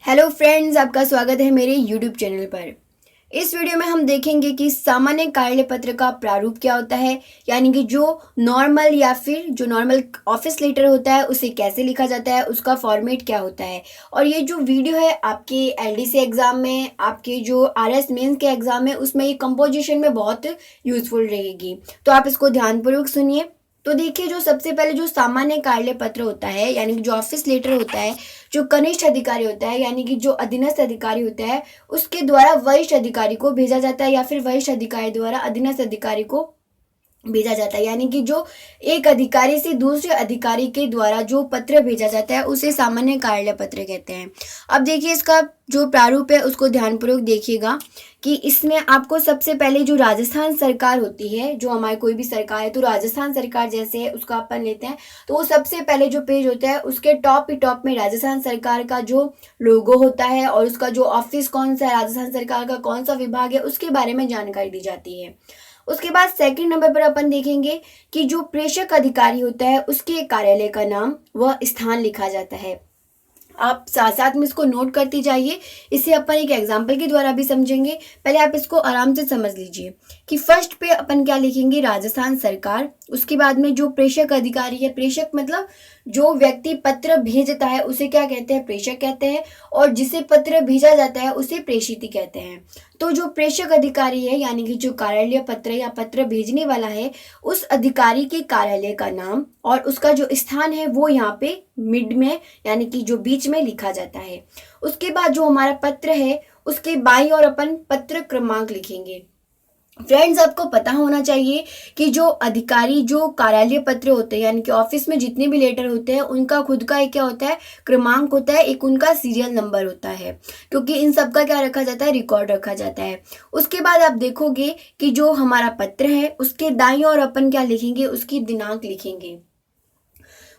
Hello friends, आपका स्वागत है मेरे यूट्यूब चैनल पर। इस वीडियो में हम देखेंगे कि सामान्य कार्य पत्र का प्रारूप क्या होता है, यानी कि जो नॉर्मल या फिर जो नॉर्मल ऑफिस लेटर होता है उसे कैसे लिखा जाता है, उसका फॉर्मेट क्या होता है। और ये जो वीडियो है आपके एलडीसी एग्ज़ाम में, आपके जो आरएस मेंस के एग्ज़ाम में, उसमें ये कंपोजिशन में बहुत यूज़फुल रहेगी। तो आप इसको ध्यानपूर्वक सुनिए। तो देखिए, जो सबसे पहले जो सामान्य कार्य पत्र होता है, यानी कि जो ऑफिस लेटर होता है, जो कनिष्ठ अधिकारी होता है यानी कि जो अधीनस्थ अधिकारी होता है, उसके द्वारा वरिष्ठ अधिकारी को भेजा जाता है या फिर वरिष्ठ अधिकारी द्वारा अधीनस्थ अधिकारी को भेजा जाता है। यानी कि जो एक अधिकारी से दूसरे अधिकारी के द्वारा जो पत्र भेजा जाता है उसे सामान्य कार्य पत्र कहते हैं। अब देखिए, इसका जो प्रारूप है उसको ध्यानपूर्वक देखिएगा कि इसमें आपको सबसे पहले जो राजस्थान सरकार होती है, जो हमारी कोई भी सरकार है तो राजस्थान सरकार जैसे है उसका अपन लेते हैं, तो वो सबसे पहले जो पेज होता है उसके टॉप ही टॉप में राजस्थान सरकार का जो लोगो होता है और उसका जो ऑफिस कौन सा है, राजस्थान सरकार का कौन सा विभाग है, उसके बारे में जानकारी दी जाती है। उसके बाद सेकंड नंबर पर अपन देखेंगे कि जो प्रेषक अधिकारी होता है उसके कार्यालय का नाम व स्थान लिखा जाता है। आप साथ साथ में इसको नोट करते जाइए, इसे अपन एक एग्जाम्पल के द्वारा भी समझेंगे। पहले आप इसको आराम से समझ लीजिए कि फर्स्ट पे अपन क्या लिखेंगे, राजस्थान सरकार। उसके बाद में जो प्रेषक अधिकारी है, प्रेषक मतलब जो व्यक्ति पत्र भेजता है उसे क्या कहते हैं, प्रेषक कहते हैं। और जिसे पत्र भेजा जाता है उसे प्रेषित कहते हैं। तो जो प्रेषक अधिकारी है यानी कि जो कार्यालय पत्र या पत्र भेजने वाला है, उस अधिकारी के कार्यालय का नाम और उसका जो स्थान है वो यहाँ पे मिड में यानी कि जो बीच में लिखा जाता है। उसके बाद जो हमारा पत्र है उसके बाईं ओर अपन पत्र क्रमांक लिखेंगे। फ्रेंड्स, आपको पता होना चाहिए कि जो अधिकारी जो कार्यालय पत्र होते हैं यानी कि ऑफिस में जितने भी लेटर होते हैं उनका खुद का एक क्या होता है, क्रमांक होता है, एक उनका सीरियल नंबर होता है, क्योंकि इन सब का क्या रखा जाता है, रिकॉर्ड रखा जाता है। उसके बाद आप देखोगे कि जो हमारा पत्र है उसके दाईं ओर अपन क्या लिखेंगे, उसकी दिनांक लिखेंगे।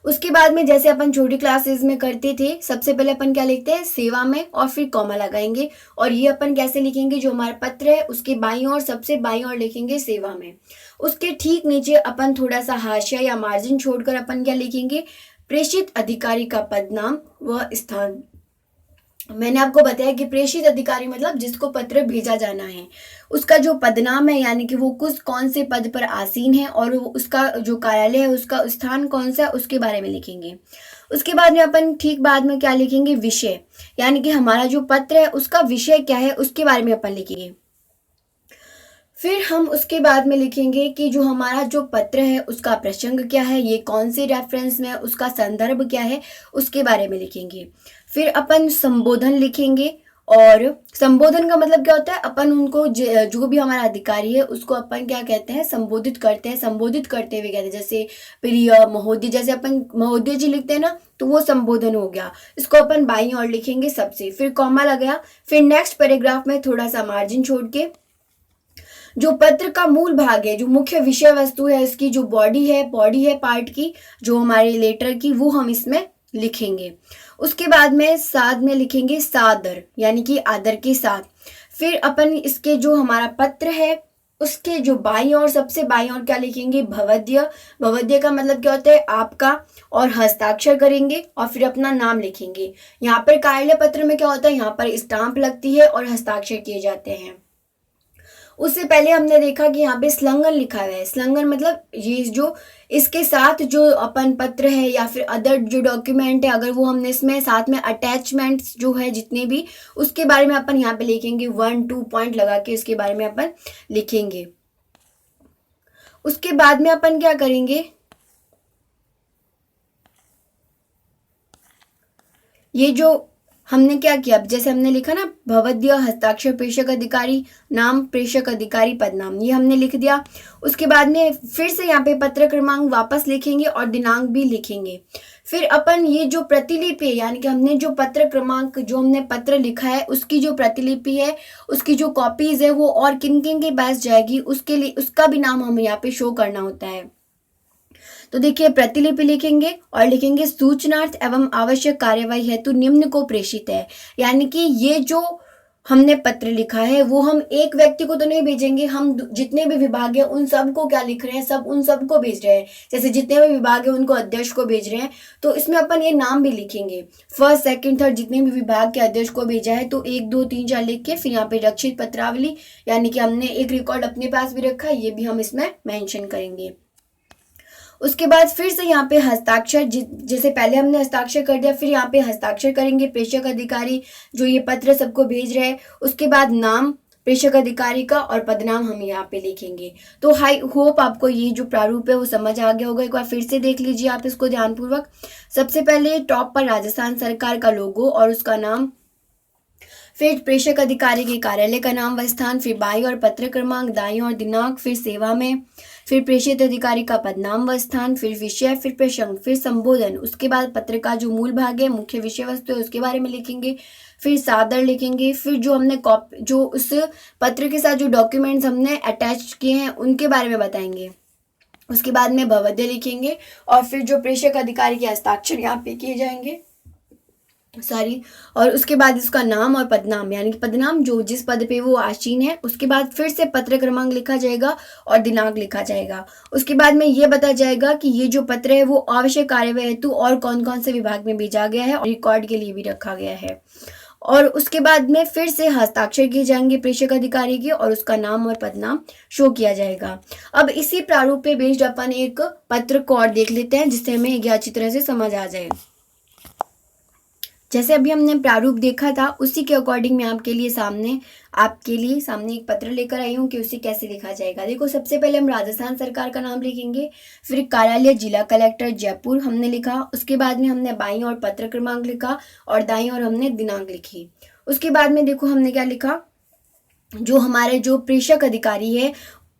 उसके बाद में जैसे अपन छोटी क्लासेस में करते थे, सबसे पहले अपन क्या लिखते हैं, सेवा में, और फिर कॉमा लगाएंगे। और ये अपन कैसे लिखेंगे, जो हमारा पत्र है उसके बाईं ओर, सबसे बाईं ओर लिखेंगे सेवा में। उसके ठीक नीचे अपन थोड़ा सा हाशिया या मार्जिन छोड़कर अपन क्या लिखेंगे, प्रेषित अधिकारी का पद नाम व स्थान। मैंने आपको बताया कि प्रेषित अधिकारी मतलब जिसको पत्र भेजा जाना है, उसका जो पदनाम है यानी कि वो कुछ कौन से पद पर आसीन है और उसका जो कार्यालय है उसका स्थान कौन सा है उसके बारे में लिखेंगे। उसके बाद में अपन ठीक बाद में क्या लिखेंगे, विषय, यानी कि हमारा जो पत्र है उसका विषय क्या है उसके बारे में अपन लिखेंगे। फिर हम उसके बाद में लिखेंगे कि जो हमारा जो पत्र है उसका प्रसंग क्या है, ये कौन से रेफरेंस में है, उसका संदर्भ क्या है, उसके बारे में लिखेंगे। फिर अपन संबोधन लिखेंगे। और संबोधन का मतलब क्या होता है, अपन उनको जो भी हमारा अधिकारी है उसको अपन क्या कहते हैं, संबोधित करते हैं। संबोधित करते हुए कहते हैं, जैसे प्रिय महोदय, जैसे अपन महोदय जी लिखते हैं ना, तो वो संबोधन हो गया। इसको अपन बाईं ओर लिखेंगे सबसे, फिर कॉमा लगाया, फिर नेक्स्ट पैराग्राफ में थोड़ा सा मार्जिन छोड़ के जो पत्र का मूल भाग है, जो मुख्य विषय वस्तु है, इसकी जो बॉडी है पार्ट की, जो हमारे लेटर की, वो हम इसमें लिखेंगे। उसके बाद में साथ में लिखेंगे सादर, यानी कि आदर के साथ। फिर अपन इसके जो हमारा पत्र है उसके जो बाईं ओर, सबसे बाईं ओर क्या लिखेंगे, भवद्य। भवद्य का मतलब क्या होता है, आपका। और हस्ताक्षर करेंगे और फिर अपना नाम लिखेंगे। यहाँ पर कार्यालय पत्र में क्या होता है, यहाँ पर स्टाम्प लगती है और हस्ताक्षर किए जाते हैं। उससे पहले हमने देखा कि यहाँ पे स्लंगन लिखा हुआ है। स्लंगन मतलब ये जो इसके साथ जो अपन पत्र है या फिर अदर जो डॉक्यूमेंट है, अगर वो हमने इसमें साथ में अटैचमेंट्स जो है जितने भी, उसके बारे में अपन यहाँ पे लिखेंगे, 1-2 पॉइंट लगा के इसके बारे में अपन लिखेंगे। उसके बाद में अपन क्या करेंगे, ये जो हमने क्या किया, जैसे हमने लिखा ना, भवद्य हस्ताक्षर प्रेषक अधिकारी नाम, प्रेषक अधिकारी पदनाम, ये हमने लिख दिया। उसके बाद में फिर से यहाँ पे पत्र क्रमांक वापस लिखेंगे और दिनांक भी लिखेंगे। फिर अपन ये जो प्रतिलिपि है, यानी कि हमने जो पत्र क्रमांक, जो हमने पत्र लिखा है उसकी जो प्रतिलिपि है, उसकी जो कॉपीज है, वो और किन किन के पास जाएगी उसके लिए उसका भी नाम हमें यहाँ पे शो करना होता है। तो देखिए, प्रतिलिपि लिखेंगे और लिखेंगे सूचनार्थ एवं आवश्यक कार्यवाही हेतु निम्न को प्रेषित है। यानी कि ये जो हमने पत्र लिखा है वो हम एक व्यक्ति को तो नहीं भेजेंगे, हम जितने भी विभाग हैं उन सबको क्या लिख रहे हैं, सब उन सबको भेज रहे हैं। जैसे जितने भी विभाग हैं उनको अध्यक्ष को भेज रहे हैं, तो इसमें अपन ये नाम भी लिखेंगे, फर्स्ट सेकंड थर्ड जितने भी विभाग के अध्यक्ष को भेजा है, तो 1 2 3 4 लिख के फिर यहाँ पे रक्षित पत्रावली, यानी कि हमने एक रिकॉर्ड अपने पास भी रखा है, ये भी हम इसमें मेंशन करेंगे। उसके बाद फिर से यहाँ पे हस्ताक्षर, जैसे पहले हमने हस्ताक्षर कर दिया, फिर यहाँ पे हस्ताक्षर करेंगे प्रेषक अधिकारी जो ये पत्र सबको भेज रहे हैं। उसके बाद नाम प्रेषक अधिकारी का और पदनाम हम यहाँ पे लिखेंगे। तो हाई होप आपको ये जो प्रारूप है वो समझ आ गया होगा। एक बार फिर से देख लीजिए आप इसको ध्यानपूर्वक। सबसे पहले टॉप पर राजस्थान सरकार का लोगो और उसका नाम, फिर प्रेषक अधिकारी के कार्यालय का नाम व स्थान, फिर बाई और पत्र क्रमांक, दाई और दिनांक, फिर सेवा में, फिर प्रेषित अधिकारी का पदनाम व स्थान, फिर विषय, फिर प्रसंग, फिर संबोधन। उसके बाद पत्र का जो मूल भाग है, मुख्य विषय वस्तु है, उसके बारे में लिखेंगे। फिर सादर लिखेंगे। फिर जो हमने जो उस पत्र के साथ जो डॉक्यूमेंट्स हमने अटैच किए हैं उनके बारे में बताएंगे। उसके बाद में भवद्य लिखेंगे और फिर जो प्रेषक अधिकारी के हस्ताक्षर यहाँ पे किए जाएंगे और उसके बाद इसका नाम और पदनाम, यानी कि पदनाम जो जिस पद पे वो आसीन है। उसके बाद फिर से पत्र क्रमांक लिखा जाएगा और दिनांक लिखा जाएगा। उसके बाद में ये बताया जाएगा कि ये जो पत्र है वो आवश्यक कार्यवाही हेतु और कौन कौन से विभाग में भेजा गया है और रिकॉर्ड के लिए भी रखा गया है। और उसके बाद में फिर से हस्ताक्षर किए जाएंगे प्रेषक अधिकारी के और उसका नाम और पदनाम शो किया जाएगा। अब इसी प्रारूप पे बेस्ड अपन एक पत्र को और देख लेते हैं जिससे हमें ये अच्छी तरह से समझ आ जाए। जैसे अभी हमने प्रारूप देखा था उसी के अकॉर्डिंग मैं आपके लिए सामने एक पत्र लेकर आई हूँ कि उसे कैसे लिखा जाएगा। देखो, सबसे पहले हम राजस्थान सरकार का नाम लिखेंगे, फिर कार्यालय जिला कलेक्टर जयपुर हमने लिखा। उसके बाद में हमने बाईं और पत्र क्रमांक लिखा और दाईं और हमने दिनांक लिखी। उसके बाद में देखो हमने क्या लिखा, जो हमारे जो प्रेषक अधिकारी है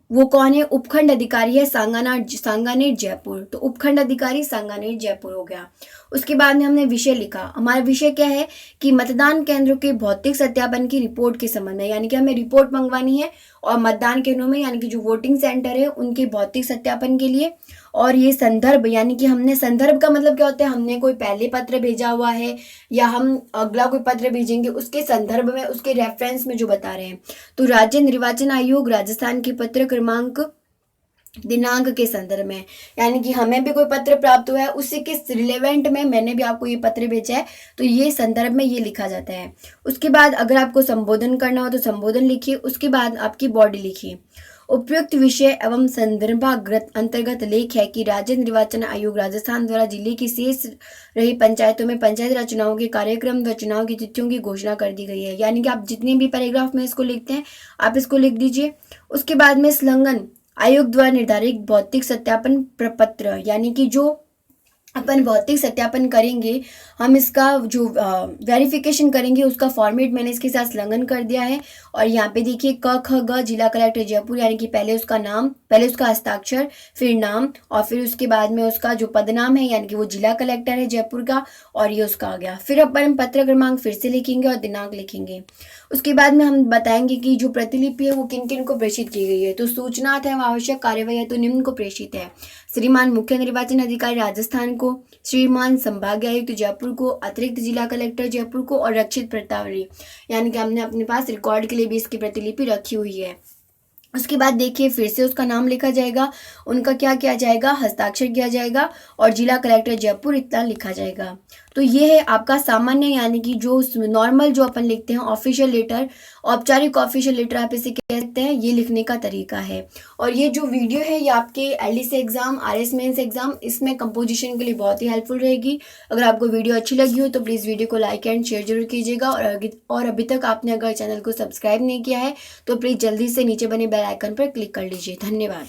वो कौन है, उपखंड अधिकारी है सांगानेर जयपुर। तो उपखंड अधिकारी सांगानेर जयपुर हो गया। उसके बाद में हमने विषय लिखा। हमारा विषय क्या है कि मतदान केंद्रों के भौतिक सत्यापन की रिपोर्ट के संबंध में, यानी कि हमें रिपोर्ट मंगवानी है और मतदान केंद्रों में यानी कि जो वोटिंग सेंटर है उनके भौतिक सत्यापन के लिए। और ये संदर्भ, यानी कि हमने संदर्भ का मतलब क्या होता है, हमने कोई पहले पत्र भेजा हुआ है या हम अगला कोई पत्र भेजेंगे उसके संदर्भ में, उसके रेफरेंस में जो बता रहे हैं। तो राज्य निर्वाचन आयोग राजस्थान के पत्र क्रमांक दिनांक के संदर्भ में, यानी कि हमें भी कोई पत्र प्राप्त हुआ है उसी के रिलेवेंट में मैंने भी आपको ये पत्र भेजा है, तो ये संदर्भ में ये लिखा जाता है। उसके बाद अगर आपको संबोधन करना हो तो संबोधन लिखिए। उसके बाद आपकी बॉडी लिखिए। उपयुक्त विषय एवं संदर्भागत अंतर्गत लेख है कि राज्य निर्वाचन आयोग राजस्थान द्वारा जिले की शेष रही पंचायतों में पंचायत राज चुनाव के कार्यक्रम व चुनाव की तिथियों की घोषणा कर दी गई है। यानी कि आप जितने भी पैराग्राफ में इसको लिखते हैं आप इसको लिख दीजिए। उसके बाद में संलग्न आयोग द्वारा निर्धारित भौतिक सत्यापन प्रपत्र, यानी कि जो अपन भौतिक सत्यापन करेंगे, हम इसका जो वेरिफिकेशन करेंगे उसका फॉर्मेट मैंने इसके साथ संलग्न कर दिया है। और यहाँ पे देखिए क ख ग जिला कलेक्टर जयपुर, यानी कि पहले उसका नाम, पहले उसका हस्ताक्षर, फिर नाम और फिर उसके बाद में उसका जो पदनाम है यानी कि वो जिला कलेक्टर है जयपुर का और ये उसका आ गया। फिर अपन पत्र क्रमांक फिर से लिखेंगे और दिनांक लिखेंगे। उसके बाद में हम बताएंगे कि जो प्रतिलिपि है वो किन किन को प्रेषित की गई है। तो सूचनार्थ है, आवश्यक कार्यवाही है तो निम्न को प्रेषित है: श्रीमान मुख्य निर्वाचन अधिकारी राजस्थान को, श्रीमान संभागीय आयुक्त जयपुर को, अतिरिक्त जिला कलेक्टर जयपुर को और रक्षित पत्रावली, यानी कि हमने अपने पास रिकॉर्ड के लिए भी इसकी प्रतिलिपि रखी हुई है। उसके बाद देखिए फिर से उसका नाम लिखा जाएगा, उनका क्या किया जाएगा, हस्ताक्षर किया जाएगा और जिला कलेक्टर जयपुर इतना लिखा जाएगा। तो ये है आपका सामान्य, यानी कि जो नॉर्मल जो अपन लिखते हैं ऑफिशियल लेटर, औपचारिक ऑफिशियल लेटर आप इसे कह सकते हैं, ये लिखने का तरीका है। और ये जो वीडियो है ये आपके LDC exam, RS mains exam, इसमें कंपोजिशन के लिए बहुत ही हेल्पफुल रहेगी। अगर आपको वीडियो अच्छी लगी हो तो प्लीज़ वीडियो को लाइक एंड शेयर जरूर कीजिएगा। और अभी तक आपने अगर चैनल को सब्सक्राइब नहीं किया है तो प्लीज़ जल्दी से नीचे बने बेल आइकन पर क्लिक कर लीजिए। धन्यवाद।